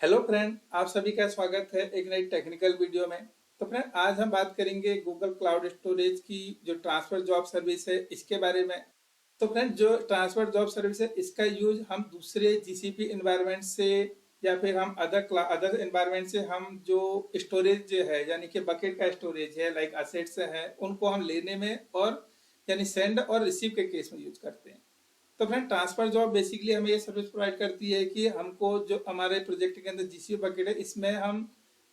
Hello friend, आप सभी का स्वागत है एक नई टेक्निकल वीडियो में। तो फ्रेंड, आज हम बात करेंगे गूगल क्लाउड स्टोरेज की जो ट्रांसफर जॉब सर्विस है इसके बारे में। तो फ्रेंड, जो ट्रांसफर जॉब सर्विस है इसका यूज हम दूसरे जीसीपी इन्वायरमेंट से या फिर हम अदर इन्वायरमेंट से हम जो स्टोरेज है यानी कि बकेट का स्टोरेज है लाइक असेट्स है उनको हम लेने में और यानी सेंड और रिसीव के केस में यूज करते हैं। तो फ्रेंड, ट्रांसफर जॉब बेसिकली हमें ये सर्विस प्रोवाइड करती है कि हमको जो हमारे प्रोजेक्ट के अंदर जीसीपी बकेट है इसमें हम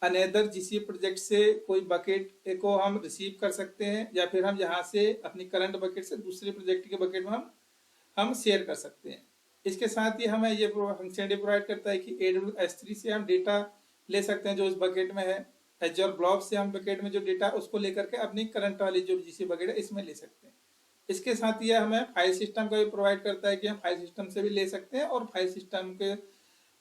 अनदर जीसीपी प्रोजेक्ट से कोई बकेट को हम रिसीव कर सकते हैं या फिर हम यहाँ से अपनी करंट बकेट से दूसरे प्रोजेक्ट के बकेट में हम शेयर कर सकते हैं। इसके साथ ही हमें ये फंक्शनलिटी प्रोवाइड करता है कि AWS S3 से हम डेटा ले सकते हैं जो उस बकेट में है। एजर ब्लॉक से हम बकेट में जो डेटा उसको लेकर के अपनी करंट वाली जो जीसीपी बकेट है इसमें ले सकते हैं। इसके साथ ये हमें फाइल सिस्टम का भी प्रोवाइड करता है कि हम फाइल सिस्टम से भी ले सकते हैं और फाइल सिस्टम के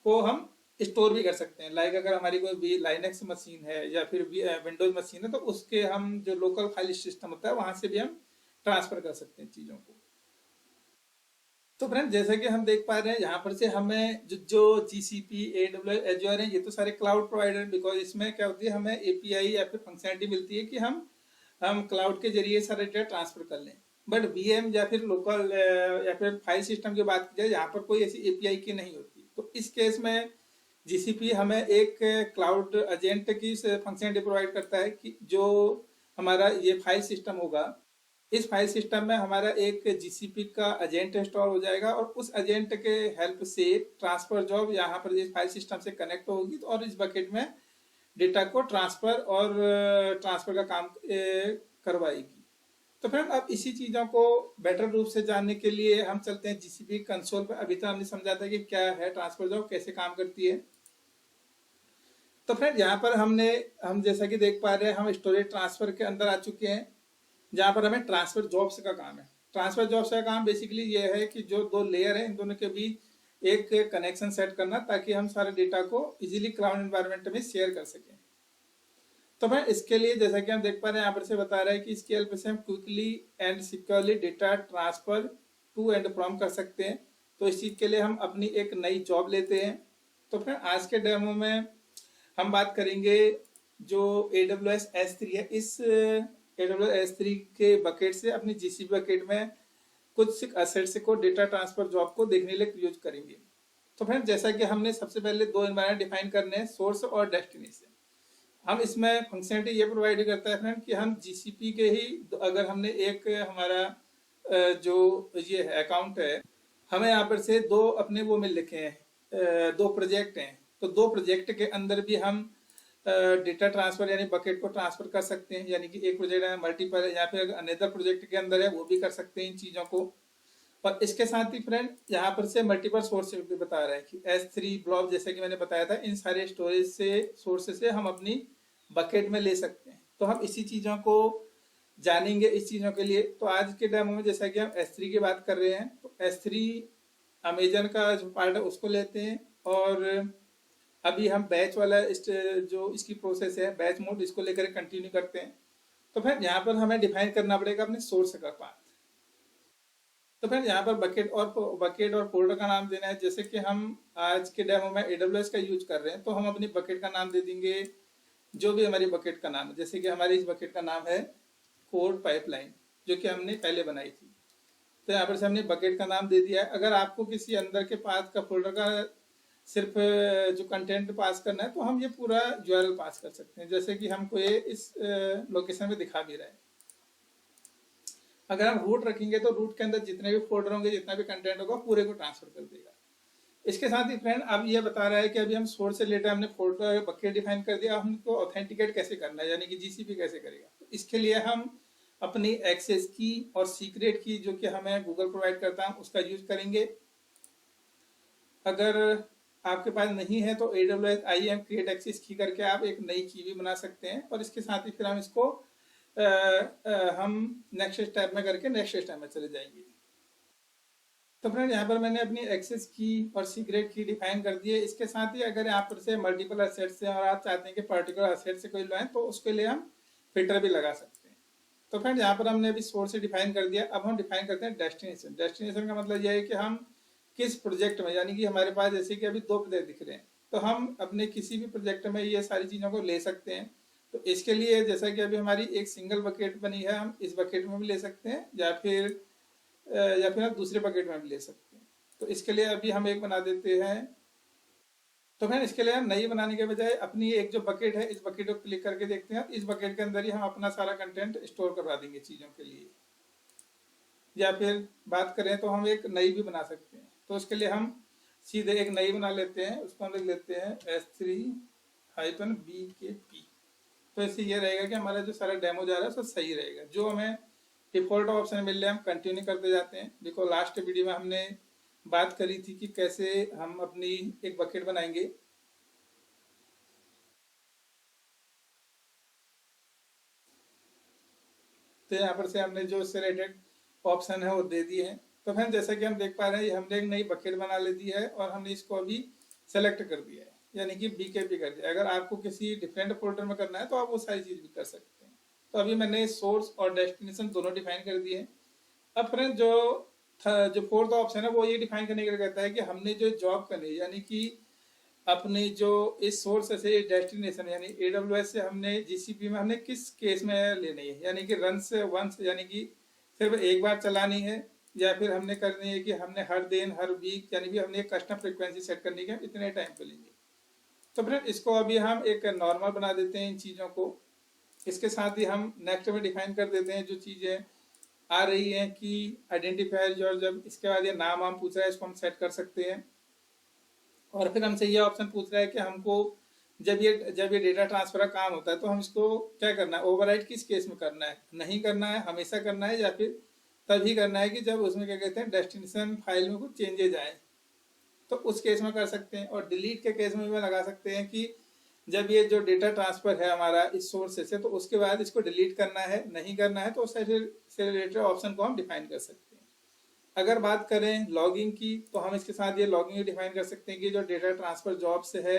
को हम स्टोर भी कर सकते हैं। लाइक अगर हमारी कोई लाइनेक्स मशीन है या फिर विंडोज मशीन है तो उसके हम जो लोकल फाइल सिस्टम होता है वहां से भी हम ट्रांसफर कर सकते हैं चीज़ों को। तो फ्रेंड, जैसे कि हम देख पा रहे हैं यहाँ पर से हमें जो जीसीपी AWS एज्योर है ये तो सारे क्लाउड प्रोवाइडर, बिकॉज इसमें क्या होती है हमें एपीआई या फिर फंक्शनलिटी मिलती है कि हम क्लाउड के जरिए सारे डेटा ट्रांसफर कर लें। बट वीएम या फिर लोकल या फिर फाइल सिस्टम की बात की जाए यहाँ पर कोई ऐसी एपीआई की नहीं होती। तो इस केस में जीसीपी हमें एक क्लाउड एजेंट की फंक्शनलिटी प्रोवाइड करता है कि जो हमारा ये फाइल सिस्टम होगा इस फाइल सिस्टम में हमारा एक जीसीपी का एजेंट इंस्टॉल हो जाएगा और उस एजेंट के हेल्प से ट्रांसफर जॉब यहाँ पर इस फाइल सिस्टम से कनेक्ट होगी और इस बकेट में डेटा को ट्रांसफर का काम करवाएगी। तो फ्रेंड, अब इसी चीज़ों को बेटर रूप से जानने के लिए हम चलते हैं जीसीपी कंसोल पर। अभी तो हमने समझा था कि क्या है ट्रांसफर जॉब, कैसे काम करती है। तो फ्रेंड, यहाँ पर हम जैसा कि देख पा रहे हैं हम स्टोरेज ट्रांसफर के अंदर आ चुके हैं जहाँ पर हमें ट्रांसफर जॉब्स का काम है। ट्रांसफर जॉब्स का काम बेसिकली ये है कि जो दो लेयर है इन दोनों के बीच एक कनेक्शन सेट करना ताकि हम सारे डेटा को इजीली क्लाउड एनवायरनमेंट में शेयर कर सकें। तो मैं इसके लिए जैसा कि हम देख पा रहे हैं यहाँ पर से बता रहा है कि इसकी हेल्प से हम quickly and securely data transfer to and from कर सकते हैं। तो इस चीज़ के लिए हम अपनी एक नई जॉब लेते हैं। तो फिर आज के डेमो में हम बात करेंगे जो AWS S3 है, इस AWS S3 के बकेट से अपनी जीसीपी बकेट में कुछ असेट्स को डेटा ट्रांसफर जॉब को देखने के लिए यूज करेंगे। तो फ्रेंड, जैसा कि हमने सबसे पहले दो एनवायरनमेंट डिफाइन करने हैं, सोर्स और डेस्टिनेशन। हम इसमें फंक्शनलिटी ये प्रोवाइड करता है फ्रेंड कि हम जीसीपी के ही अगर हमने एक हमारा जो ये अकाउंट है हमें यहाँ पर से दो अपने वो मिल लिखे हैं, दो प्रोजेक्ट हैं। तो दो प्रोजेक्ट के अंदर भी हम डेटा ट्रांसफर यानी बकेट को ट्रांसफर कर सकते हैं, यानी कि एक प्रोजेक्ट है मल्टीपल या फिर अनदर प्रोजेक्ट के अंदर है वो भी कर सकते हैं इन चीज़ों को। और इसके साथ ही फ्रेंड यहाँ पर से मल्टीपल सोर्स भी बता रहा है कि S3 ब्लॉक जैसे कि मैंने बताया था इन सारे स्टोरेज से सोर्सेज से हम अपनी बकेट में ले सकते हैं। तो हम इसी चीज़ों को जानेंगे इस चीज़ों के लिए। तो आज के डेमो में जैसा कि हम S3 की बात कर रहे हैं तो S3 अमेजन का जो पार्ट है उसको लेते हैं और अभी हम बैच वाला जो इसकी प्रोसेस है बैच मोड इसको लेकर कंटिन्यू करते हैं। तो फिर यहाँ पर हमें डिफाइन करना पड़ेगा अपने सोर्स का पाथ। तो फिर यहाँ पर बकेट और फोल्डर का नाम देना है। जैसे कि हम आज के डेमो में AWS का यूज कर रहे हैं तो हम अपनी बकेट का नाम दे देंगे जो भी हमारी बकेट का नाम है। जैसे कि हमारी इस बकेट का नाम है कोड पाइपलाइन जो कि हमने पहले बनाई थी। तो यहाँ पर से हमने बकेट का नाम दे दिया है। अगर आपको किसी अंदर के पाथ का फोल्डर का सिर्फ जो कंटेंट पास करना है तो हम ये पूरा URL पास कर सकते हैं, जैसे कि हमको ये इस लोकेशन में दिखा भी रहा है। अगर हम रूट रखेंगे तो रूट के अंदर जितने भी फोल्डर होंगे जितना भी कंटेंट होगा पूरे को ट्रांसफर कर देगा। इसके साथ ही फ्रेंड अब ये बता रहा है कि अभी हम सोर्स से रिलेटेड हमने फोल्डर बकेट डिफाइन कर दिया, हमको ऑथेंटिकेट कैसे करना है यानी कि जीसीपी कैसे करेगा। तो इसके लिए हम अपनी एक्सेस की और सीक्रेट की जो कि हमें गूगल प्रोवाइड करता है उसका यूज करेंगे। अगर आपके पास नहीं है तो AWS IAM क्रिएट एक्सेस की करके आप एक नई की भी बना सकते हैं और इसके साथ ही फिर हम इसको हम नेक्स्ट स्टेप में करके नेक्स्ट स्टेप में चले जाएंगे। तो फ्रेंड, यहाँ पर मैंने अपनी एक्सेस की और सीक्रेट की डिफाइन कर दी है। इसके साथ ही अगर यहाँ पर से मल्टीपल असेट्स हैं और आप चाहते हैं कि पर्टिकुलर असेट से कोई लाएं तो उसके लिए हम फिल्टर भी लगा सकते हैं। तो फ्रेंड, यहाँ पर हमने अभी सोर्स से डिफाइन कर दिया। अब हम डिफाइन करते हैं डेस्टिनेशन। डेस्टिनेशन का मतलब यह है कि हम किस प्रोजेक्ट में, यानी कि हमारे पास जैसे कि अभी दो प्रोजेक्ट दिख रहे हैं तो हम अपने किसी भी प्रोजेक्ट में ये सारी चीज़ों को ले सकते हैं। तो इसके लिए जैसा कि अभी हमारी एक सिंगल बकेट बनी है, हम इस बकेट में भी ले सकते हैं या फिर आप दूसरे बकेट में भी ले सकते हैं। तो इसके लिए अभी हम एक बना देते हैं। तो फ्रेंड इसके लिए हम नई बनाने के बजाय अपनी एक जो बकेट है, इस बकेट को क्लिक करके देखते हैं, इस बकेट के अंदर ही हम अपना सारा कंटेंट स्टोर करवा देंगे चीज़ों के लिए। या फिर बात करें तो हम एक नई भी बना सकते हैं। तो उसके लिए हम सीधे एक नई बना लेते हैं, उसको हम लिख लेते हैं S3-BKP। तो इससे ये रहेगा कि हमारा जो सारा डेमो जा रहा है सब सही रहेगा। जो हमें डिफॉल्ट ऑप्शन मिल रहे हैं हम कंटिन्यू करते जाते हैं। देखो लास्ट वीडियो में हमने बात करी थी कि कैसे हम अपनी एक बकेट बनाएंगे। तो यहाँ पर से हमने जो इससे रिलेटेड ऑप्शन है वो दे दिए हैं। तो फिर जैसा कि हम देख पा रहे हैं हमने एक नई बकेट बना ले दी है और हमने इसको अभी सेलेक्ट कर दिया है, यानी कि BKP कर दिया। अगर आपको किसी डिफरेंट फोल्डर में करना है तो आप वो सारी चीज़ भी कर सकते हैं। तो अभी मैंने सोर्स और डेस्टिनेशन दोनों डिफाइन कर दिए हैं। अब फ्रेंड जो फोर्थ ऑप्शन है वो ये डिफाइन करने के लिए कहता है कि हमने जो जॉब करनी है, यानी कि अपनी जो इस सोर्स से डेस्टिनेशन यानी AWS से हमने GCP में हमने किस केस में लेनी है, यानी कि रन से वंस यानी कि सिर्फ एक बार चलानी है, या फिर हमने करनी है कि हमने हर दिन हर वीक यानी कि हमने एक कस्टम फ्रिक्वेंसी सेट करनी है, इतने टाइम पे लेंगे। तो फ्रेंड इसको अभी हम एक नॉर्मल बना देते हैं इन चीज़ों को। इसके साथ ही हम नेक्स्ट में डिफाइन कर देते हैं जो चीज़ें आ रही हैं कि आइडेंटिफायर और जब इसके बाद ये नाम हम पूछ रहा है इसको हम सेट कर सकते हैं। और फिर हमसे ये ऑप्शन पूछ रहा है कि हमको जब ये डेटा ट्रांसफर का काम होता है तो हम इसको क्या करना है, ओवरराइट किस केस में करना है, नहीं करना है, हमेशा करना है, या फिर तभी करना है कि जब उसमें क्या कहते हैं डेस्टिनेशन फाइल में कुछ चेंजेज आए, तो उस केस में कर सकते हैं। और डिलीट के केस में भी लगा सकते हैं कि जब ये जो डेटा ट्रांसफर है हमारा इस सोर्स से तो उसके बाद इसको डिलीट करना है, नहीं करना है, तो उससे रिलेटेड ऑप्शन को हम डिफाइन कर सकते हैं। अगर बात करें लॉगिंग की तो हम इसके साथ ये लॉगिंग डिफाइन कर सकते हैं कि जो डेटा ट्रांसफर जॉब से है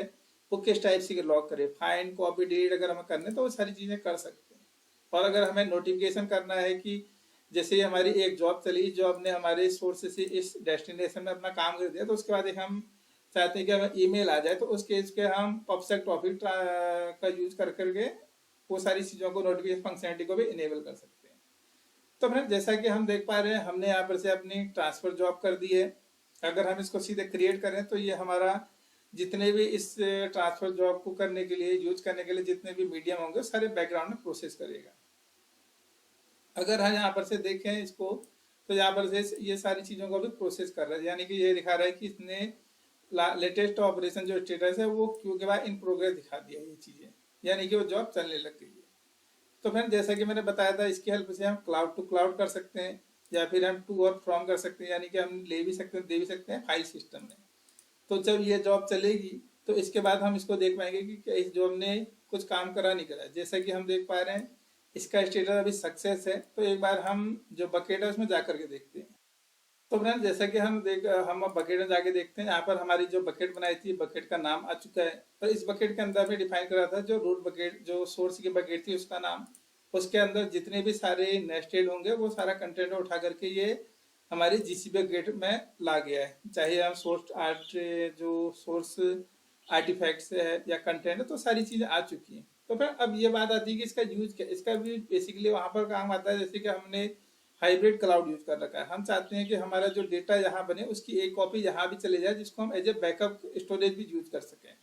वो किस टाइप से लॉग करे, फाइंड कॉपी डिलीट अगर हमें करने तो वो सारी चीज़ें कर सकते हैं। और अगर हमें नोटिफिकेशन करना है कि जैसे हमारी एक जॉब चली, जॉब ने हमारे सोर्स से इस डेस्टिनेशन में अपना काम कर दिया, तो उसके बाद एक हम चाहते हैं कि हमें ईमेल आ जाए, तो उस केस के हम पबसेक टॉपिक का यूज कर करके वो सारी चीज़ों को नोटिफिकेशन फंक्शनलिटी को भी इनेबल कर सकते हैं। तो फ्रेंड जैसा कि हम देख पा रहे हैं हमने यहाँ पर से अपनी ट्रांसफर जॉब कर दी है। अगर हम इसको सीधे क्रिएट करें तो ये हमारा जितने भी इस ट्रांसफर जॉब को करने के लिए यूज करने के लिए जितने भी मीडियम होंगे सारे बैकग्राउंड में प्रोसेस करेगा। अगर हम यहाँ पर से देखें इसको तो यहाँ पर से ये सारी चीज़ों को भी प्रोसेस कर रहा है, यानी कि ये दिखा रहा है कि इसने लेटेस्ट ऑपरेशन जो स्टेटस है वो क्यू के बाद इन प्रोग्रेस दिखा दिया ये चीज़ें, यानी कि वो जॉब चलने लग गई है। तो फ्रेंड जैसा कि मैंने बताया था इसकी हेल्प से हम क्लाउड टू क्लाउड कर सकते हैं, या फिर हम टू और फ्रॉम कर सकते हैं, यानी कि हम ले भी सकते हैं दे भी सकते हैं फाइल सिस्टम में। तो जब ये जॉब चलेगी तो इसके बाद हम इसको देख पाएंगे कि क्या इस जॉब ने कुछ काम करा नहीं करा। जैसा कि हम देख पा रहे हैं इसका स्टेटस अभी सक्सेस है, तो एक बार हम जो बकेट है उसमें जा करके देखते हैं। तो फ्रेंड जैसा कि हम अब बकेट में जाके देखते हैं, यहाँ पर हमारी जो बकेट बनाई थी बकेट का नाम आ चुका है। और इस बकेट के अंदर में डिफाइन करा था जो रूट बकेट जो सोर्स की बकेट थी उसका नाम, उसके अंदर जितने भी सारे नेस्टेड होंगे वो सारा कंटेंट उठा करके ये हमारी GCP बकेट में ला गया है। चाहे हम सोर्स आर्टिफैक्ट्स है या कंटेंट है, तो सारी चीज़ें आ चुकी हैं। तो फिर अब ये बात आती है कि इसका यूज क्या, इसका भी बेसिकली वहाँ पर काम आता है। जैसे कि हमने हाइब्रिड क्लाउड यूज कर रखा है, हम चाहते हैं कि हमारा जो डेटा यहाँ बने उसकी एक कॉपी यहाँ भी चले जाए जिसको हम एज ए बैकअप स्टोरेज भी यूज कर सकें।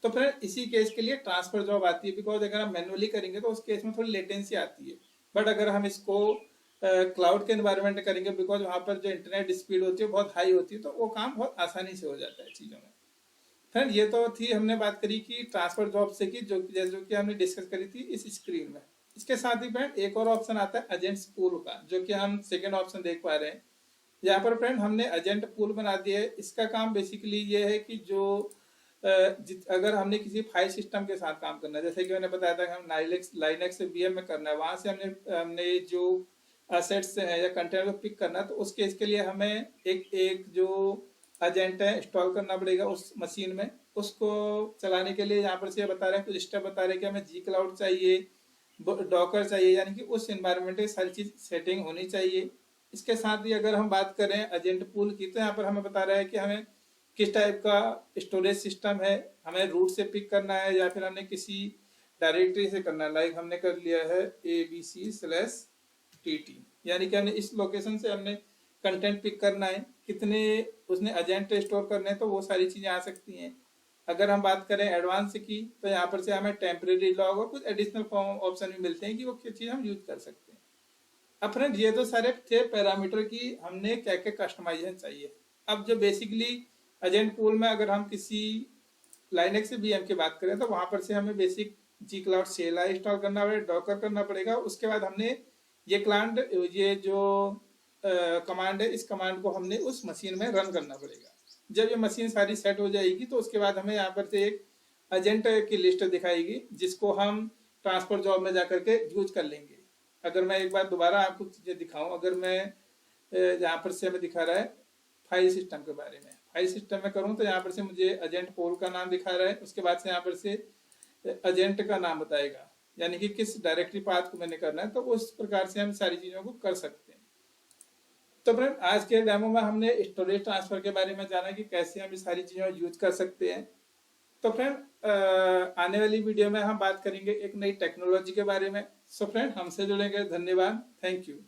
तो फिर इसी केस के लिए ट्रांसफर जॉब आती है, बिकॉज अगर हम मैनुअली करेंगे तो उस केस में थोड़ी लेटेंसी आती है। बट अगर हम इसको क्लाउड के एनवायरनमेंट में करेंगे, बिकॉज वहाँ पर जो इंटरनेट स्पीड होती है बहुत हाई होती है, तो वो काम बहुत आसानी से हो जाता है चीज़ों में। फ्रेंड ये तो थी हमने बात करी कि ट्रांसफर जॉब से की जो कि हमने डिस्कस करी थी इस स्क्रीन में। इसके साथ ही फ्रेंड एक और ऑप्शन आता है एजेंट्स पूल का, जो कि हम सेकेंड ऑप्शन देख पा रहे हैं। यहाँ पर फ्रेंड हमने एजेंट पूल बना दिया है। इसका काम बेसिकली ये है कि जो अगर हमने किसी फाइल सिस्टम के साथ काम करना है, जैसे कि मैंने बताया था कि हम लाइनेक्स से VM में करना है, वहाँ से हमने जो असेट्स हैं या कंटेनर को पिक करना है, तो उस केस के लिए हमें एक जो एजेंट है इंस्टॉल करना पड़ेगा उस मशीन में। उसको चलाने के लिए यहाँ पर से बता रहे हैं कुछ स्टेप बता रहे हैं कि हमें G क्लाउड चाहिए, डॉकर चाहिए, यानी कि उस एनवायरनमेंट में सारी चीज सेटिंग होनी चाहिए। इसके साथ ही अगर हम बात करें एजेंट पूल की तो यहाँ पर हमें बता रहा है कि हमें किस टाइप का स्टोरेज सिस्टम है, हमें रूट से पिक करना है या फिर हमने किसी डायरेक्टरी से करना है। लाइक हमने कर लिया है abc/tt, यानी कि हमने इस लोकेशन से हमने कंटेंट पिक करना है, कितने उसने एजेंट स्टोर करने हैं, तो वो सारी चीज़ें आ सकती हैं। अगर हम बात करें एडवांस की, तो यहाँ पर से हमें टेम्परेरी लॉग और कुछ एडिशनल फॉर्म ऑप्शन भी मिलते हैं कि वो क्या चीज़ हम यूज कर सकते हैं। अब फ्रेंड ये तो सारे थे पैरामीटर की हमने क्या क्या कस्टमाइजेशन चाहिए। अब जो बेसिकली एजेंट पूल में अगर हम किसी लाइनेक्स से वीएम की बात करें, तो वहां पर से हमें बेसिक जी क्लाउड CLI इंस्टॉल करना पड़ेगा, डॉकर करना पड़ेगा। उसके बाद हमने ये जो कमांड है, इस कमांड को हमने उस मशीन में रन करना पड़ेगा। जब ये मशीन सारी सेट हो जाएगी, तो उसके बाद हमें यहाँ पर से एक एजेंट की लिस्ट दिखाएगी, जिसको हम ट्रांसफर जॉब में जाकर के यूज कर लेंगे। अगर मैं एक बार दोबारा आपको चीज़ें दिखाऊं, अगर मैं यहाँ पर से हमें दिखा रहा है फाइल सिस्टम के बारे में, फाइल सिस्टम में करूँ तो यहाँ पर से मुझे एजेंट पोल का नाम दिखा रहा है। उसके बाद से यहाँ पर से एजेंट का नाम बताएगा, यानी कि किस डायरेक्टरी पाथ को मैंने करना है। तो उस प्रकार से हम सारी चीज़ों को कर सकते हैं। तो फ्रेंड आज के डेमो में हमने स्टोरेज ट्रांसफर के बारे में जाना कि कैसे हम ये सारी चीज़ें यूज कर सकते हैं। तो फ्रेंड आने वाली वीडियो में हम बात करेंगे एक नई टेक्नोलॉजी के बारे में। सो फ्रेंड हमसे जुड़ेंगे, धन्यवाद, थैंक यू।